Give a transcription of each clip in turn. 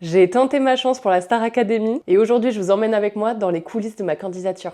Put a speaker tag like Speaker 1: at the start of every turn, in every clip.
Speaker 1: J'ai tenté ma chance pour la Star Academy et aujourd'hui je vous emmène avec moi dans les coulisses de ma candidature.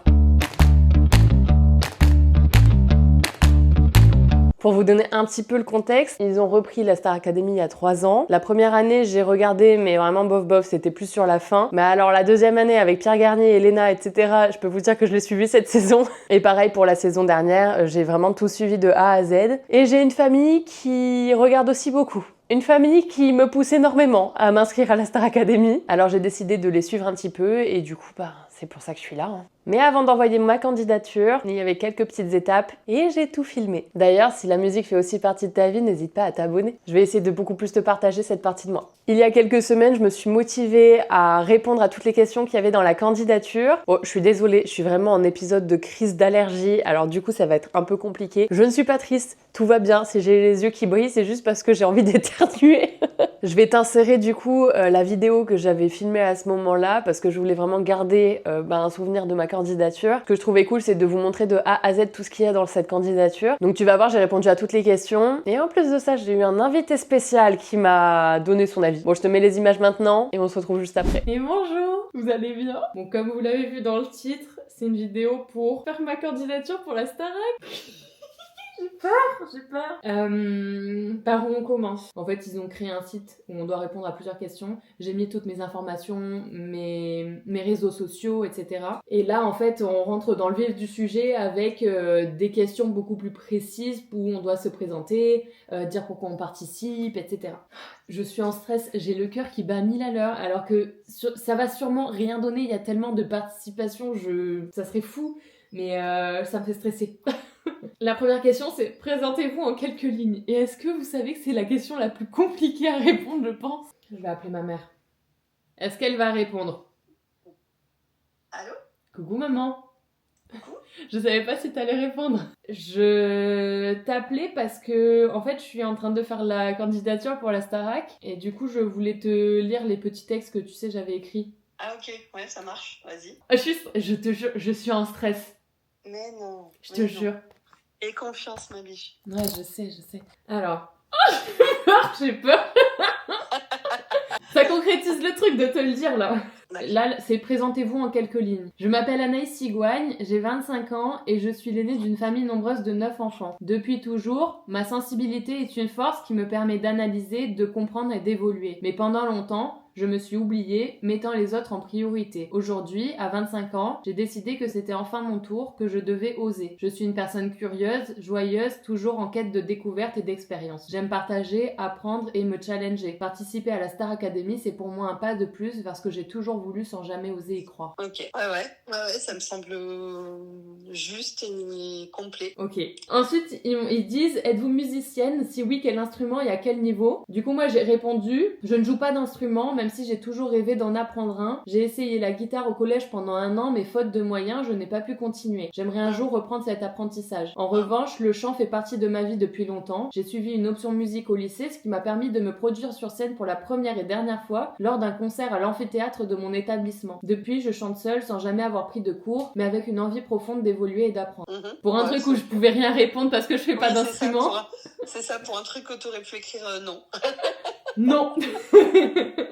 Speaker 1: Pour vous donner un petit peu le contexte, ils ont repris la Star Academy il y a 3 ans. La première année, j'ai regardé, mais vraiment bof, c'était plus sur la fin. Mais alors la deuxième année, avec Pierre Garnier, Elena, etc., je peux vous dire que je l'ai suivi cette saison. Et pareil pour la saison dernière, j'ai vraiment tout suivi de A à Z. Et j'ai une famille qui regarde aussi beaucoup. Une famille qui me pousse énormément à m'inscrire à la Star Academy. Alors j'ai décidé de les suivre un petit peu et du coup, c'est pour ça que je suis là. Mais avant d'envoyer ma candidature, il y avait quelques petites étapes et j'ai tout filmé. D'ailleurs, si la musique fait aussi partie de ta vie, n'hésite pas à t'abonner. Je vais essayer de beaucoup plus te partager cette partie de moi. Il y a quelques semaines, je me suis motivée à répondre à toutes les questions qu'il y avait dans la candidature. Oh, je suis désolée, je suis vraiment en épisode de crise d'allergie, alors du coup ça va être un peu compliqué. Je ne suis pas triste, tout va bien, si j'ai les yeux qui brillent, c'est juste parce que j'ai envie d'éternuer. Je vais t'insérer du coup la vidéo que j'avais filmée à ce moment-là parce que je voulais vraiment garder un souvenir de ma candidature. Ce que je trouvais cool, c'est de vous montrer de A à Z tout ce qu'il y a dans cette candidature. Donc tu vas voir, j'ai répondu à toutes les questions. Et en plus de ça, j'ai eu un invité spécial qui m'a donné son avis. Bon, je te mets les images maintenant et on se retrouve juste après.
Speaker 2: Et bonjour, vous allez bien? Bon, comme vous l'avez vu dans le titre, c'est une vidéo pour faire ma candidature pour la Starac. J'ai peur. Par où on commence? En fait, ils ont créé un site où on doit répondre à plusieurs questions. J'ai mis toutes mes informations, mes réseaux sociaux, etc. Et là, en fait, on rentre dans le vif du sujet avec des questions beaucoup plus précises où on doit se présenter, dire pourquoi on participe, etc. Je suis en stress, j'ai le cœur qui bat 1000 à l'heure, alors que ça va sûrement rien donner. Il y a tellement de participation, ça serait fou, mais ça me fait stresser. La première question, c'est présentez-vous en quelques lignes. Et est-ce que vous savez que c'est la question la plus compliquée à répondre, je pense? Je vais appeler ma mère. Est-ce qu'elle va répondre?
Speaker 3: Allô?
Speaker 2: Coucou maman.
Speaker 3: Coucou.
Speaker 2: Je savais pas si t'allais répondre. Je t'appelais parce que, en fait, je suis en train de faire la candidature pour la Starac. Et du coup, je voulais te lire les petits textes que tu sais, j'avais écrits.
Speaker 3: Ah ok, ouais, ça marche, vas-y.
Speaker 2: Je te jure, je suis en stress.
Speaker 3: Mais non.
Speaker 2: Je te jure.
Speaker 3: Et confiance, ma biche.
Speaker 2: Ouais, je sais. Alors. J'ai peur. Ça concrétise le truc de te le dire, là. Là, c'est présentez-vous en quelques lignes. Je m'appelle Anaïs Sigouagne, j'ai 25 ans et je suis l'aînée d'une famille nombreuse de 9 enfants. Depuis toujours, ma sensibilité est une force qui me permet d'analyser, de comprendre et d'évoluer. Mais pendant longtemps, je me suis oubliée, mettant les autres en priorité. Aujourd'hui, à 25 ans, j'ai décidé que c'était enfin mon tour, que je devais oser. Je suis une personne curieuse, joyeuse, toujours en quête de découverte et d'expérience. J'aime partager, apprendre et me challenger. Participer à la Star Academy, c'est pour moi un pas de plus vers ce que j'ai toujours voulu sans jamais oser y croire.
Speaker 3: Ok, ouais, ça me semble juste et complet.
Speaker 2: Ok. Ensuite, ils disent, êtes-vous musicienne? Si oui, quel instrument et à quel niveau? Du coup, moi, j'ai répondu, je ne joue pas d'instrument, même si j'ai toujours rêvé d'en apprendre un. J'ai essayé la guitare au collège pendant 1 an, mais faute de moyens, je n'ai pas pu continuer. J'aimerais un jour reprendre cet apprentissage. En revanche, le chant fait partie de ma vie depuis longtemps. J'ai suivi une option musique au lycée, ce qui m'a permis de me produire sur scène pour la première et dernière fois lors d'un concert à l'amphithéâtre de mon établissement. Depuis, je chante seule sans jamais avoir pris de cours, mais avec une envie profonde d'évoluer et d'apprendre. Pour un truc où je pouvais rien répondre parce que je fais pas d'instrument.
Speaker 3: C'est ça, pour un truc que t'aurais pu écrire non.
Speaker 2: Non.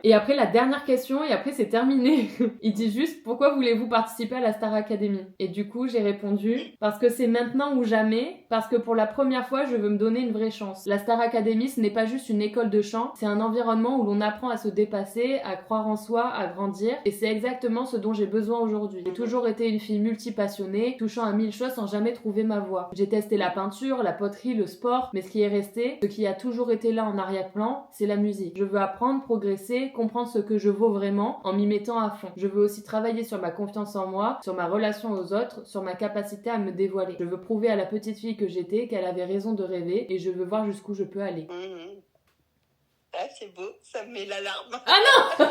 Speaker 2: Et après la dernière question, et après c'est terminé. Il dit juste pourquoi voulez-vous participer à la Star Academy? Et du coup j'ai répondu parce que c'est maintenant ou jamais, parce que pour la première fois je veux me donner une vraie chance. La Star Academy ce n'est pas juste une école de chant, c'est un environnement où l'on apprend à se dépasser, à croire en soi, à grandir, et c'est exactement ce dont j'ai besoin aujourd'hui. J'ai toujours été une fille multipassionnée, touchant à 1000 choses sans jamais trouver ma voie. J'ai testé la peinture, la poterie, le sport, mais ce qui est resté, ce qui a toujours été là en arrière-plan, c'est la musique. Je veux apprendre, progresser, comprendre ce que je vaux vraiment en m'y mettant à fond. Je veux aussi travailler sur ma confiance en moi, sur ma relation aux autres, sur ma capacité à me dévoiler. Je veux prouver à la petite fille que j'étais qu'elle avait raison de rêver et je veux voir jusqu'où je peux aller.
Speaker 3: Ah, c'est beau, ça me met l'alarme.
Speaker 2: Ah non.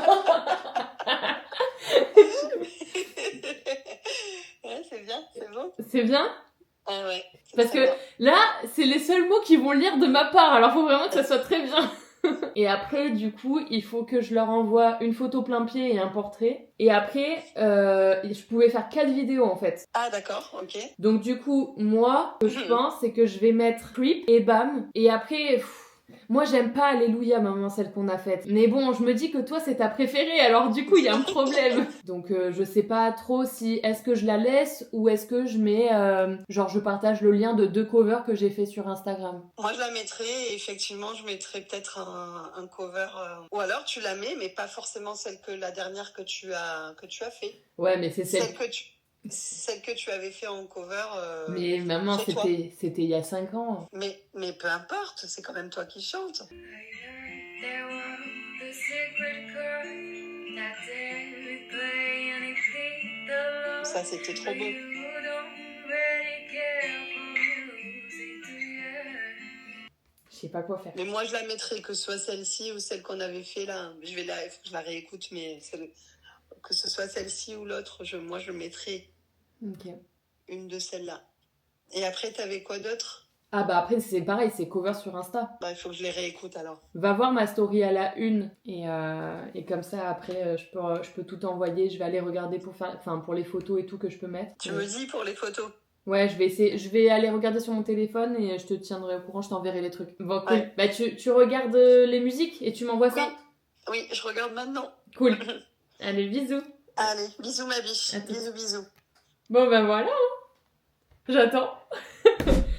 Speaker 3: Ouais, c'est bien, c'est beau.
Speaker 2: C'est bien?
Speaker 3: Ah ouais.
Speaker 2: Parce que là, c'est les seuls mots qu'ils vont lire de ma part, alors faut vraiment que ça soit très bien. Et après, du coup, il faut que je leur envoie une photo plein pied et un portrait. Et après, je pouvais faire 4 vidéos en fait.
Speaker 3: Ah d'accord, ok.
Speaker 2: Donc du coup, moi, ce que je pense, c'est que je vais mettre Creep et Bam. Et après, Moi, j'aime pas Alléluia, maman, celle qu'on a faite. Mais bon, je me dis que toi, c'est ta préférée, alors du coup, il y a un problème. Donc, je sais pas trop si est-ce que je la laisse ou est-ce que je mets... genre, je partage le lien de 2 covers que j'ai fait sur Instagram.
Speaker 3: Moi, je la mettrais, et effectivement, je mettrais peut-être un cover. Ou alors, tu la mets, mais pas forcément la dernière que tu as fait.
Speaker 2: Ouais, mais c'est celle...
Speaker 3: Celle que tu avais fait en cover.
Speaker 2: Mais maman, c'était il y a 5 ans.
Speaker 3: Mais peu importe, c'est quand même toi qui chantes. Ça, c'était trop beau.
Speaker 2: Je sais pas quoi faire.
Speaker 3: Mais moi, je la mettrais, que ce soit celle-ci ou celle qu'on avait fait là. Je la réécoute, mais que ce soit celle-ci ou l'autre, moi, je mettrais une de celles-là. Et après, t'avais quoi d'autre?
Speaker 2: Ah bah après, c'est pareil, c'est cover sur Insta.
Speaker 3: Bah, il faut que je les réécoute alors.
Speaker 2: Va voir ma story à la une et comme ça, après, je peux tout envoyer. Je vais aller regarder pour les photos et tout que je peux mettre.
Speaker 3: Tu me dis pour les photos?
Speaker 2: Ouais, je vais aller regarder sur mon téléphone et je te tiendrai au courant, je t'enverrai les trucs. Bon, cool. Ouais. Bah, tu regardes les musiques et tu m'envoies ça?
Speaker 3: Oui, je regarde maintenant.
Speaker 2: Cool. Allez, bisous.
Speaker 3: Allez, bisous ma biche. Bisous.
Speaker 2: Bon, ben voilà. J'attends.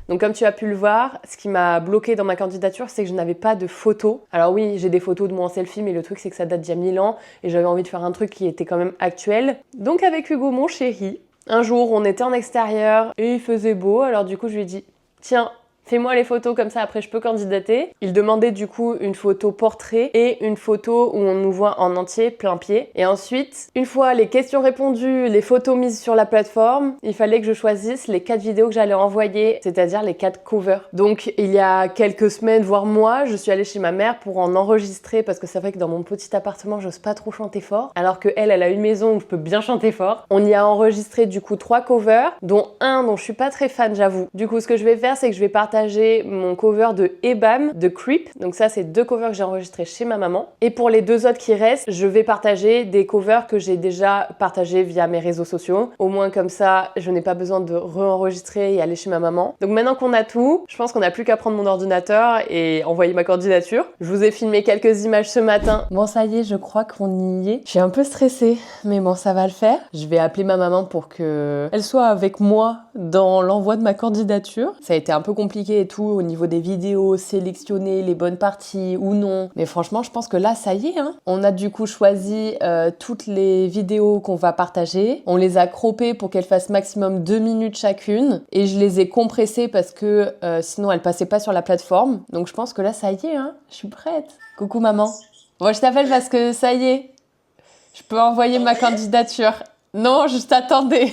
Speaker 1: Donc comme tu as pu le voir, ce qui m'a bloqué dans ma candidature, c'est que je n'avais pas de photos. Alors oui, j'ai des photos de moi en selfie, mais le truc c'est que ça date d'il y a 1000 ans et j'avais envie de faire un truc qui était quand même actuel. Donc avec Hugo, mon chéri, un jour on était en extérieur et il faisait beau, alors du coup je lui ai dit « Tiens, fais-moi les photos comme ça après je peux candidater ». Il demandait du coup une photo portrait et une photo où on nous voit en entier, plein pied. Et ensuite, une fois les questions répondues, les photos mises sur la plateforme, il fallait que je choisisse les 4 vidéos que j'allais envoyer, c'est-à-dire les 4 covers. Donc il y a quelques semaines, voire mois, je suis allée chez ma mère pour en enregistrer parce que c'est vrai que dans mon petit appartement, j'ose pas trop chanter fort. Alors que elle a une maison où je peux bien chanter fort. On y a enregistré du coup 3 covers, dont un dont je suis pas très fan, j'avoue. Du coup, ce que je vais faire, c'est que je vais partager mon cover de Ebam, de Creep. Donc ça, c'est 2 covers que j'ai enregistrés chez ma maman. Et pour les 2 autres qui restent, je vais partager des covers que j'ai déjà partagés via mes réseaux sociaux. Au moins comme ça, je n'ai pas besoin de re-enregistrer et aller chez ma maman. Donc maintenant qu'on a tout, je pense qu'on n'a plus qu'à prendre mon ordinateur et envoyer ma candidature. Je vous ai filmé quelques images ce matin. Bon, ça y est, je crois qu'on y est. Je suis un peu stressée, mais bon, ça va le faire. Je vais appeler ma maman pour qu'elle soit avec moi dans l'envoi de ma candidature. Ça a été un peu compliqué et tout au niveau des vidéos, sélectionner les bonnes parties ou non. Mais franchement, je pense que là, ça y est. On a du coup choisi toutes les vidéos qu'on va partager. On les a croppées pour qu'elles fassent maximum 2 minutes chacune. Et je les ai compressées parce que sinon, elles passaient pas sur la plateforme. Donc je pense que là, ça y est. Je suis prête. Coucou maman. Bon, je t'appelle parce que ça y est. Je peux envoyer ma candidature. Non, juste attendez.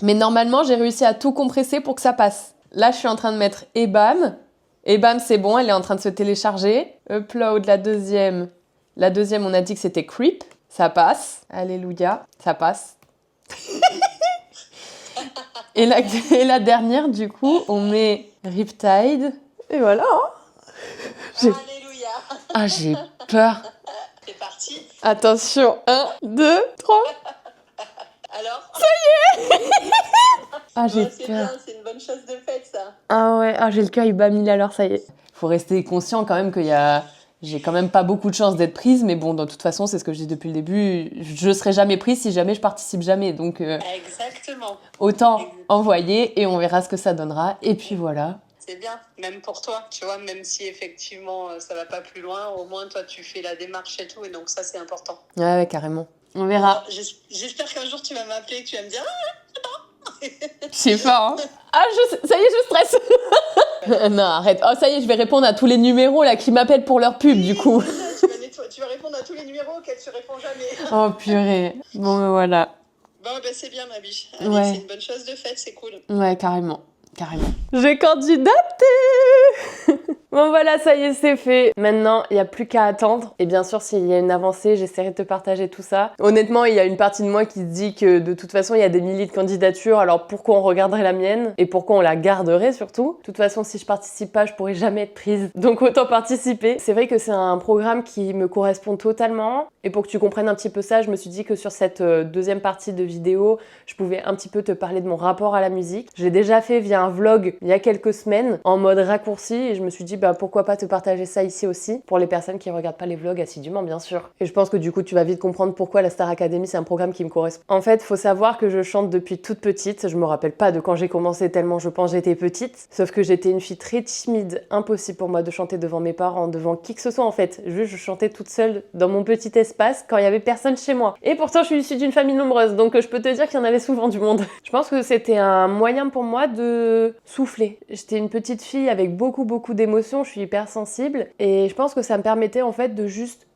Speaker 1: Mais normalement, j'ai réussi à tout compresser pour que ça passe. Là, je suis en train de mettre Ebam. Ebam, c'est bon, elle est en train de se télécharger. Upload, la deuxième. La deuxième, on a dit que c'était Creep. Ça passe. Alléluia, ça passe. et la dernière, du coup, on met Riptide. Et voilà.
Speaker 3: Alléluia.
Speaker 1: Ah, j'ai peur.
Speaker 3: C'est parti.
Speaker 1: Attention, 1, 2, 3.
Speaker 3: Alors?
Speaker 1: Ça y est. Ah, j'ai
Speaker 3: c'est
Speaker 1: peur.
Speaker 3: bien, c'est une bonne chose de fait, ça.
Speaker 1: Ah ouais, j'ai le cœur, il bat 1000 à l'heure, ça y est. Faut rester conscient quand même j'ai quand même pas beaucoup de chance d'être prise, mais bon, de toute façon, c'est ce que je dis depuis le début, je serai jamais prise si jamais je participe jamais, donc
Speaker 3: Exactement.
Speaker 1: Autant envoyer et on verra ce que ça donnera, et puis voilà.
Speaker 3: C'est bien, même pour toi, tu vois, même si effectivement ça va pas plus loin, au moins toi tu fais la démarche et tout, et donc ça c'est important.
Speaker 1: Ouais, carrément. On verra.
Speaker 3: J'espère qu'un jour tu vas m'appeler et que tu vas me dire
Speaker 1: je sais pas, ça y est, je stresse. Non, arrête. Oh, ça y est, je vais répondre à tous les numéros là qui m'appellent pour leur pub, du coup.
Speaker 3: Tu vas répondre à tous les numéros auxquels tu réponds jamais.
Speaker 1: Oh purée. Bon, ben voilà.
Speaker 3: Bon, ben c'est bien, ma biche. Allez,
Speaker 1: ouais.
Speaker 3: C'est une bonne chose de fait, c'est cool.
Speaker 1: Ouais, carrément. J'ai candidaté. Bon voilà, ça y est, c'est fait. Maintenant, il n'y a plus qu'à attendre. Et bien sûr, s'il y a une avancée, j'essaierai de te partager tout ça. Honnêtement, il y a une partie de moi qui se dit que de toute façon, il y a des milliers de candidatures, alors pourquoi on regarderait la mienne? Et pourquoi on la garderait surtout? De toute façon, si je participe pas, je pourrais jamais être prise. Donc autant participer. C'est vrai que c'est un programme qui me correspond totalement. Et pour que tu comprennes un petit peu ça, je me suis dit que sur cette deuxième partie de vidéo, je pouvais un petit peu te parler de mon rapport à la musique. J'ai déjà fait via un vlog il y a quelques semaines, en mode raccourci, et je me suis dit bah pourquoi pas te partager ça ici aussi, pour les personnes qui regardent pas les vlogs assidûment bien sûr. Et je pense que du coup tu vas vite comprendre pourquoi la Star Academy c'est un programme qui me correspond. En fait, faut savoir que je chante depuis toute petite, je me rappelle pas de quand j'ai commencé tellement je pense j'étais petite, sauf que j'étais une fille très timide, impossible pour moi de chanter devant mes parents, devant qui que ce soit en fait. Juste je chantais toute seule dans mon petit espace quand il y avait personne chez moi. Et pourtant je suis issue d'une famille nombreuse, donc je peux te dire qu'il y en avait souvent du monde. Je pense que c'était un moyen pour moi de souffler. J'étais une petite fille avec beaucoup d'émotions, je suis hyper sensible et je pense que ça me permettait en fait de juste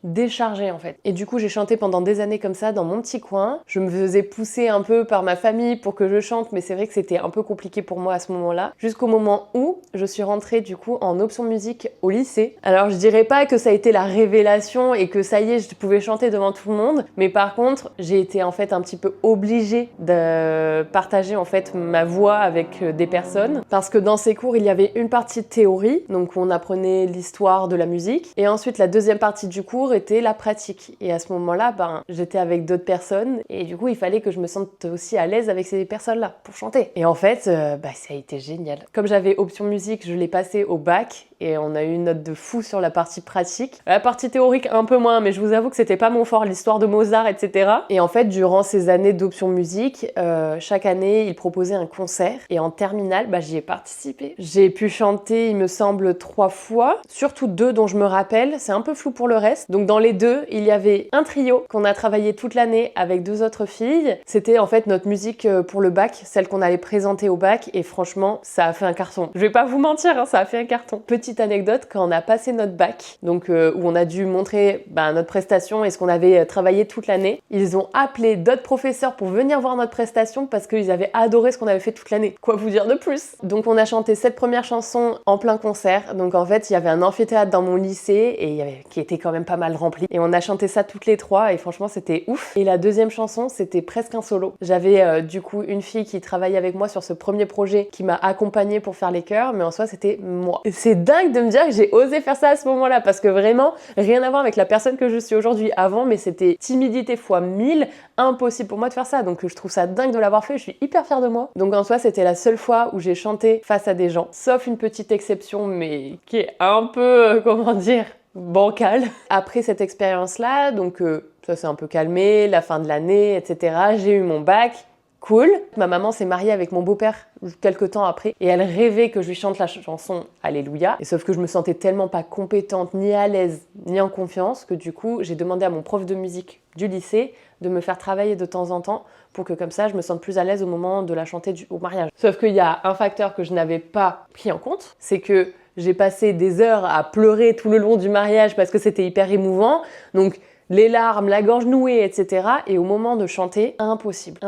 Speaker 1: décharger en fait. Et du coup j'ai chanté pendant des années comme ça dans mon petit coin. Je me faisais pousser un peu par ma famille pour que je chante, mais c'est vrai que c'était un peu compliqué pour moi à ce moment-là. Jusqu'au moment où je suis rentrée du coup en option musique au lycée. Alors je dirais pas que ça a été la révélation et que ça y est je pouvais chanter devant tout le monde, mais par contre j'ai été en fait un petit peu obligée de partager en fait ma voix avec des personnes parce que dans ces cours il y avait une partie de théorie, donc on apprenait l'histoire de la musique, et ensuite la deuxième partie du cours était la pratique. Et à ce moment-là, j'étais avec d'autres personnes et du coup, il fallait que je me sente aussi à l'aise avec ces personnes-là pour chanter. Et en fait, ça a été génial. Comme j'avais option musique, je l'ai passé au bac et on a eu une note de fou sur la partie pratique. La partie théorique, un peu moins, mais je vous avoue que c'était pas mon fort, l'histoire de Mozart, etc. Et en fait, durant ces années d'option musique, chaque année, ils proposaient un concert et en terminale, j'y ai participé. J'ai pu chanter, il me semble, 3 fois, surtout 2 dont je me rappelle. C'est un peu flou pour le reste. Donc dans les 2, il y avait un trio qu'on a travaillé toute l'année avec 2 autres filles. C'était en fait notre musique pour le bac, celle qu'on allait présenter au bac, et franchement, ça a fait un carton. Je vais pas vous mentir, ça a fait un carton. Petite anecdote, quand on a passé notre bac, donc où on a dû montrer notre prestation et ce qu'on avait travaillé toute l'année, ils ont appelé d'autres professeurs pour venir voir notre prestation parce qu'ils avaient adoré ce qu'on avait fait toute l'année. Quoi vous dire de plus? Donc on a chanté cette première chanson en plein concert. Donc en fait, il y avait un amphithéâtre dans mon lycée et qui était quand même pas mal rempli. Et on a chanté ça toutes les 3 et franchement c'était ouf. Et la deuxième chanson, c'était presque un solo. J'avais du coup une fille qui travaillait avec moi sur ce premier projet qui m'a accompagnée pour faire les chœurs, mais en soi c'était moi. Et c'est dingue de me dire que j'ai osé faire ça à ce moment-là parce que vraiment rien à voir avec la personne que je suis aujourd'hui avant, mais c'était timidité fois 1000, impossible pour moi de faire ça. Donc je trouve ça dingue de l'avoir fait, je suis hyper fière de moi. Donc en soi c'était la seule fois où j'ai chanté face à des gens, sauf une petite exception mais qui est un peu, comment dire, bancal. Après cette expérience-là, donc ça s'est un peu calmé, la fin de l'année, etc. J'ai eu mon bac, cool. Ma maman s'est mariée avec mon beau-père quelques temps après et elle rêvait que je lui chante la chanson Alléluia. Et sauf que je me sentais tellement pas compétente, ni à l'aise, ni en confiance que du coup j'ai demandé à mon prof de musique du lycée de me faire travailler de temps en temps pour que comme ça je me sente plus à l'aise au moment de la chanter au mariage. Sauf qu'il y a un facteur que je n'avais pas pris en compte, c'est que j'ai passé des heures à pleurer tout le long du mariage parce que c'était hyper émouvant. Donc les larmes, la gorge nouée, etc. Et au moment de chanter, impossible.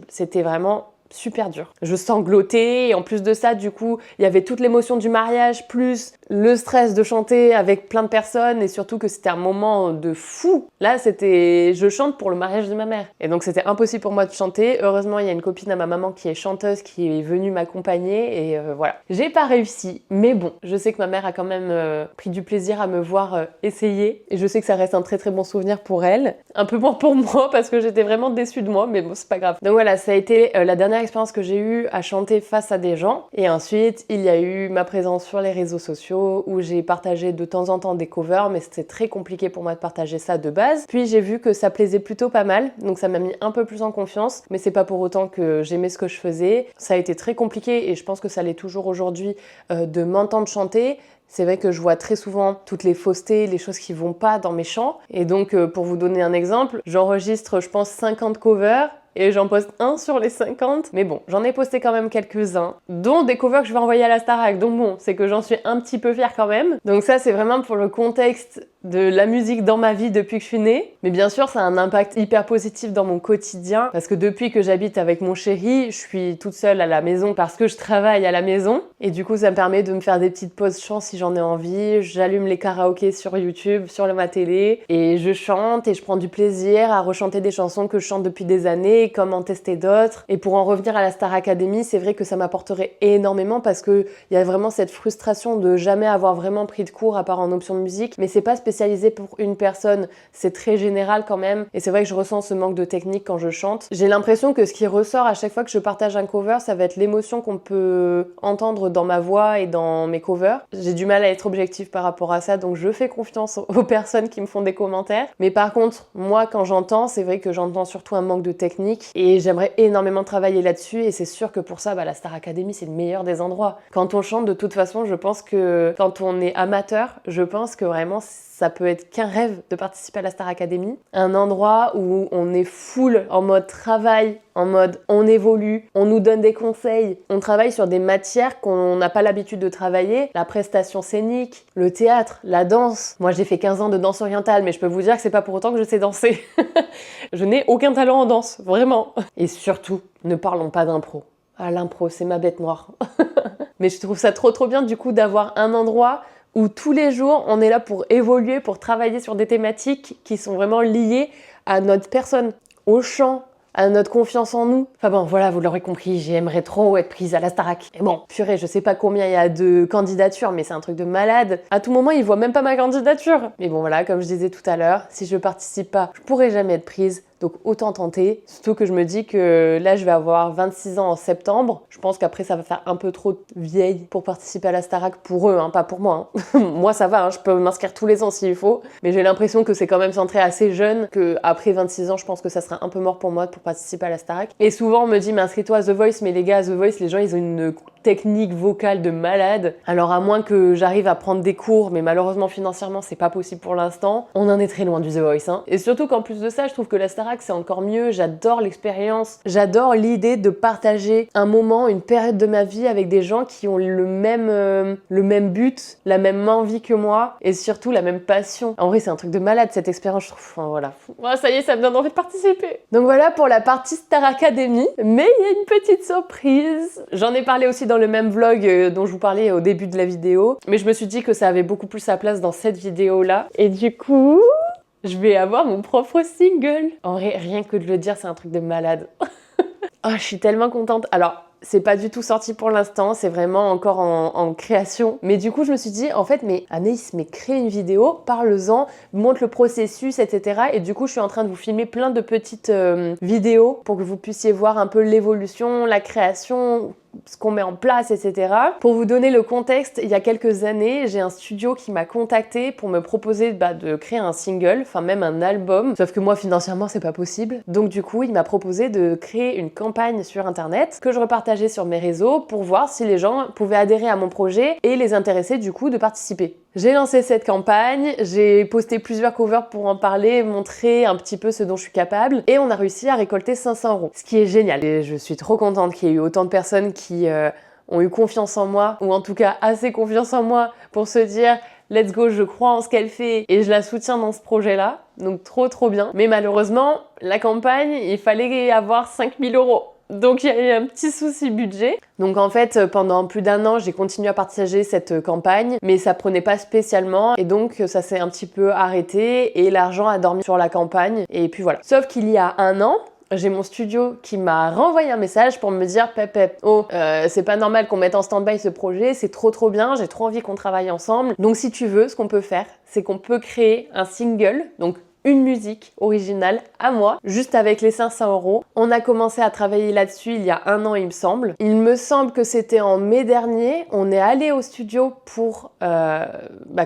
Speaker 1: C'était vraiment super dur. Je sanglotais et en plus de ça, du coup, il y avait toute l'émotion du mariage, plus le stress de chanter avec plein de personnes et surtout que c'était un moment de fou. Là, je chante pour le mariage de ma mère. Et donc, c'était impossible pour moi de chanter. Heureusement, il y a une copine à ma maman qui est chanteuse qui est venue m'accompagner et voilà. J'ai pas réussi, mais bon, je sais que ma mère a quand même pris du plaisir à me voir essayer et je sais que ça reste un très très bon souvenir pour elle. Un peu moins pour moi parce que j'étais vraiment déçue de moi, mais bon, c'est pas grave. Donc voilà, ça a été la dernière expérience que j'ai eue à chanter face à des gens. Et ensuite, il y a eu ma présence sur les réseaux sociaux où j'ai partagé de temps en temps des covers, mais c'était très compliqué pour moi de partager ça de base. Puis j'ai vu que ça plaisait plutôt pas mal, donc ça m'a mis un peu plus en confiance, mais c'est pas pour autant que j'aimais ce que je faisais. Ça a été très compliqué et je pense que ça l'est toujours aujourd'hui de m'entendre chanter. C'est vrai que je vois très souvent toutes les faussetés, les choses qui vont pas dans mes chants. Et donc, pour vous donner un exemple, j'enregistre, je pense, 50 covers et j'en poste un sur les 50. Mais bon, j'en ai posté quand même quelques-uns, dont des covers que je vais envoyer à la Starac. Donc bon, c'est que j'en suis un petit peu fière quand même. Donc ça, c'est vraiment pour le contexte de la musique dans ma vie depuis que je suis née. Mais bien sûr, ça a un impact hyper positif dans mon quotidien parce que depuis que j'habite avec mon chéri, je suis toute seule à la maison parce que je travaille à la maison. Et du coup, ça me permet de me faire des petites pauses chant si j'en ai envie. J'allume les karaokés sur YouTube, sur ma télé et je chante et je prends du plaisir à rechanter des chansons que je chante depuis des années, comme en tester d'autres. Et pour en revenir à la Star Academy, c'est vrai que ça m'apporterait énormément parce que il y a vraiment cette frustration de jamais avoir vraiment pris de cours à part en option de musique. Mais c'est pas spécialisé pour une personne, c'est très général quand même. Et c'est vrai que je ressens ce manque de technique quand je chante. J'ai l'impression que ce qui ressort à chaque fois que je partage un cover, ça va être l'émotion qu'on peut entendre dans ma voix et dans mes covers. J'ai du mal à être objective par rapport à ça, donc je fais confiance aux personnes qui me font des commentaires. Mais par contre, moi quand j'entends, c'est vrai que j'entends surtout un manque de technique et j'aimerais énormément travailler là-dessus et c'est sûr que pour ça, la Star Academy c'est le meilleur des endroits. Quand on chante, de toute façon, je pense que quand on est amateur, je pense que vraiment ça peut être qu'un rêve de participer à la Star Academy. Un endroit où on est full en mode travail, en mode on évolue, on nous donne des conseils, on travaille sur des matières qu'on n'a pas l'habitude de travailler, la prestation scénique, le théâtre, la danse. Moi j'ai fait 15 ans de danse orientale, mais je peux vous dire que c'est pas pour autant que je sais danser. Je n'ai aucun talent en danse, vraiment. Et surtout, ne parlons pas d'impro. Ah, l'impro, c'est ma bête noire. Mais je trouve ça trop bien du coup d'avoir un endroit où tous les jours on est là pour évoluer, pour travailler sur des thématiques qui sont vraiment liées à notre personne, au chant, à notre confiance en nous. Enfin bon, voilà, vous l'aurez compris, j'aimerais trop être prise à la Starac. Et bon, purée, je sais pas combien il y a de candidatures, mais c'est un truc de malade. À tout moment, ils voient même pas ma candidature. Mais bon, voilà, comme je disais tout à l'heure, si je participe pas, je pourrais jamais être prise. Donc autant tenter, surtout que je me dis que là je vais avoir 26 ans en septembre. Je pense qu'après ça va faire un peu trop vieille pour participer à la Starac pour eux, pas pour moi. Moi ça va, je peux m'inscrire tous les ans s'il faut. Mais j'ai l'impression que c'est quand même centré assez jeune, qu'après 26 ans je pense que ça sera un peu mort pour moi pour participer à la Starac. Et souvent on me dit mais inscris-toi à The Voice, mais les gars à The Voice les gens ils ont une technique vocale de malade. Alors à moins que j'arrive à prendre des cours, mais malheureusement financièrement c'est pas possible pour l'instant, on en est très loin du The Voice. Et surtout qu'en plus de ça je trouve que la Starac c'est encore mieux, j'adore l'expérience, j'adore l'idée de partager un moment, une période de ma vie avec des gens qui ont le même but, la même envie que moi et surtout la même passion. En vrai c'est un truc de malade cette expérience, je trouve, voilà. Ça y est, ça me donne envie de participer. Donc voilà pour la partie Star Academy, mais il y a une petite surprise. J'en ai parlé aussi dans le même vlog dont je vous parlais au début de la vidéo, mais je me suis dit que ça avait beaucoup plus sa place dans cette vidéo-là. Et du coup, je vais avoir mon propre single. En vrai, rien que de le dire, c'est un truc de malade. Oh, je suis tellement contente. Alors, c'est pas du tout sorti pour l'instant, c'est vraiment encore en création. Mais du coup, je me suis dit, en fait, mais Anaïs, crée une vidéo, parle-en, montre le processus, etc. Et du coup, je suis en train de vous filmer plein de petites vidéos pour que vous puissiez voir un peu l'évolution, la création, ce qu'on met en place, etc. Pour vous donner le contexte, il y a quelques années, j'ai un studio qui m'a contacté pour me proposer de créer un single, enfin même un album, sauf que moi financièrement c'est pas possible. Donc du coup, il m'a proposé de créer une campagne sur internet que je repartageais sur mes réseaux pour voir si les gens pouvaient adhérer à mon projet et les intéresser du coup de participer. J'ai lancé cette campagne, j'ai posté plusieurs covers pour en parler, montrer un petit peu ce dont je suis capable et on a réussi à récolter 500 €, ce qui est génial. Et je suis trop contente qu'il y ait eu autant de personnes qui ont eu confiance en moi, ou en tout cas assez confiance en moi pour se dire let's go, je crois en ce qu'elle fait et je la soutiens dans ce projet-là. Donc trop bien. Mais malheureusement, la campagne, il fallait avoir 5 000 €. Donc il y a eu un petit souci budget. Donc en fait, pendant plus d'1 an, j'ai continué à partager cette campagne, mais ça prenait pas spécialement et donc ça s'est un petit peu arrêté et l'argent a dormi sur la campagne et puis voilà. Sauf qu'il y a 1 an, j'ai mon studio qui m'a renvoyé un message pour me dire Pep, c'est pas normal qu'on mette en stand-by ce projet, c'est trop bien, j'ai trop envie qu'on travaille ensemble. Donc si tu veux, ce qu'on peut faire, c'est qu'on peut créer un single, donc une musique originale à moi, juste avec les 500 €. On a commencé à travailler là-dessus il y a 1 an, il me semble. Il me semble que c'était en mai dernier. On est allé au studio pour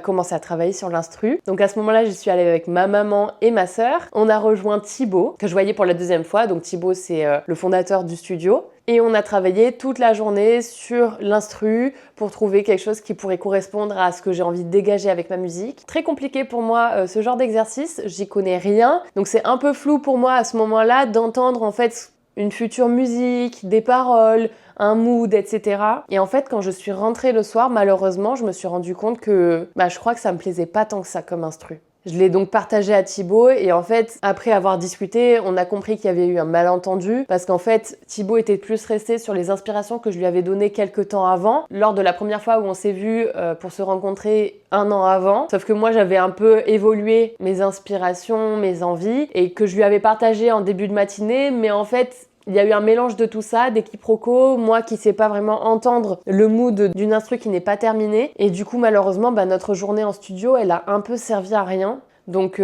Speaker 1: commencer à travailler sur l'instru. Donc à ce moment-là, j'y suis allée avec ma maman et ma sœur. On a rejoint Thibaut, que je voyais pour la 2e fois. Donc Thibaut, c'est le fondateur du studio. Et on a travaillé toute la journée sur l'instru pour trouver quelque chose qui pourrait correspondre à ce que j'ai envie de dégager avec ma musique. Très compliqué pour moi ce genre d'exercice, j'y connais rien. Donc c'est un peu flou pour moi à ce moment-là d'entendre en fait une future musique, des paroles, un mood, etc. Et en fait, quand je suis rentrée le soir, malheureusement, je me suis rendu compte que je crois que ça me plaisait pas tant que ça comme instru. Je l'ai donc partagé à Thibaut et en fait, après avoir discuté, on a compris qu'il y avait eu un malentendu parce qu'en fait, Thibaut était plus resté sur les inspirations que je lui avais données quelques temps avant, lors de la première fois où on s'est vus pour se rencontrer 1 an avant. Sauf que moi, j'avais un peu évolué mes inspirations, mes envies et que je lui avais partagé en début de matinée, mais en fait, il y a eu un mélange de tout ça, des quiproquos, moi qui sais pas vraiment entendre le mood d'une instru qui n'est pas terminée. Et du coup, malheureusement, notre journée en studio, elle a un peu servi à rien. Donc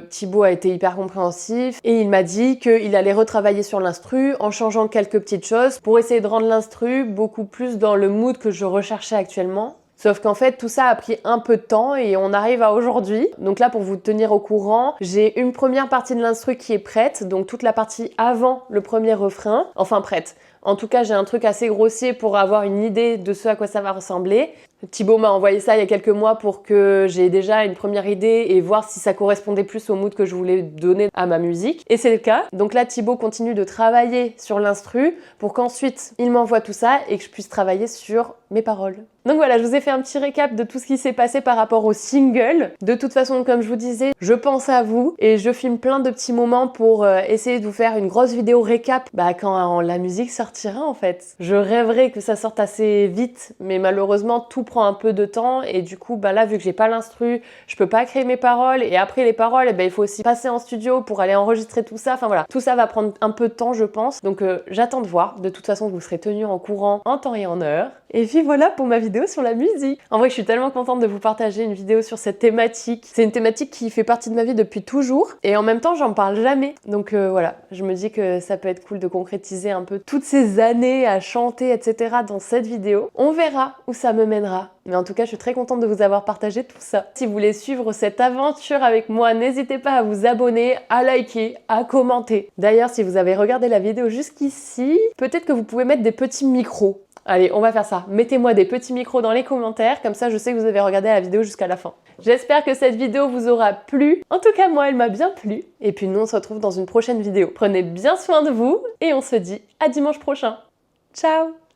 Speaker 1: Thibaut a été hyper compréhensif et il m'a dit qu'il allait retravailler sur l'instru en changeant quelques petites choses pour essayer de rendre l'instru beaucoup plus dans le mood que je recherchais actuellement. Sauf qu'en fait, tout ça a pris un peu de temps et on arrive à aujourd'hui. Donc là, pour vous tenir au courant, j'ai une première partie de l'instru qui est prête, donc toute la partie avant le premier refrain, enfin prête. En tout cas, j'ai un truc assez grossier pour avoir une idée de ce à quoi ça va ressembler. Thibaut m'a envoyé ça il y a quelques mois pour que j'ai déjà une première idée et voir si ça correspondait plus au mood que je voulais donner à ma musique. Et c'est le cas. Donc là, Thibaut continue de travailler sur l'instru pour qu'ensuite il m'envoie tout ça et que je puisse travailler sur mes paroles. Donc voilà, je vous ai fait un petit récap de tout ce qui s'est passé par rapport au single. De toute façon, comme je vous disais, je pense à vous et je filme plein de petits moments pour essayer de vous faire une grosse vidéo récap quand la musique sortira en fait. Je rêverais que ça sorte assez vite, mais malheureusement tout prend un peu de temps et du coup là vu que j'ai pas l'instru, je peux pas créer mes paroles et après les paroles il faut aussi passer en studio pour aller enregistrer tout ça. Enfin voilà, tout ça va prendre un peu de temps je pense. Donc j'attends de voir. De toute façon, vous serez tenus en courant en temps et en heure. Et puis voilà pour ma vidéo sur la musique. En vrai, je suis tellement contente de vous partager une vidéo sur cette thématique. C'est une thématique qui fait partie de ma vie depuis toujours et en même temps, j'en parle jamais. Donc voilà, je me dis que ça peut être cool de concrétiser un peu toutes ces années à chanter, etc. dans cette vidéo. On verra où ça me mènera. Mais en tout cas, je suis très contente de vous avoir partagé tout ça. Si vous voulez suivre cette aventure avec moi, n'hésitez pas à vous abonner, à liker, à commenter. D'ailleurs, si vous avez regardé la vidéo jusqu'ici, peut-être que vous pouvez mettre des petits micros. Allez, on va faire ça. Mettez-moi des petits micros dans les commentaires, comme ça je sais que vous avez regardé la vidéo jusqu'à la fin. J'espère que cette vidéo vous aura plu. En tout cas, moi, elle m'a bien plu. Et puis nous, on se retrouve dans une prochaine vidéo. Prenez bien soin de vous et on se dit à dimanche prochain. Ciao!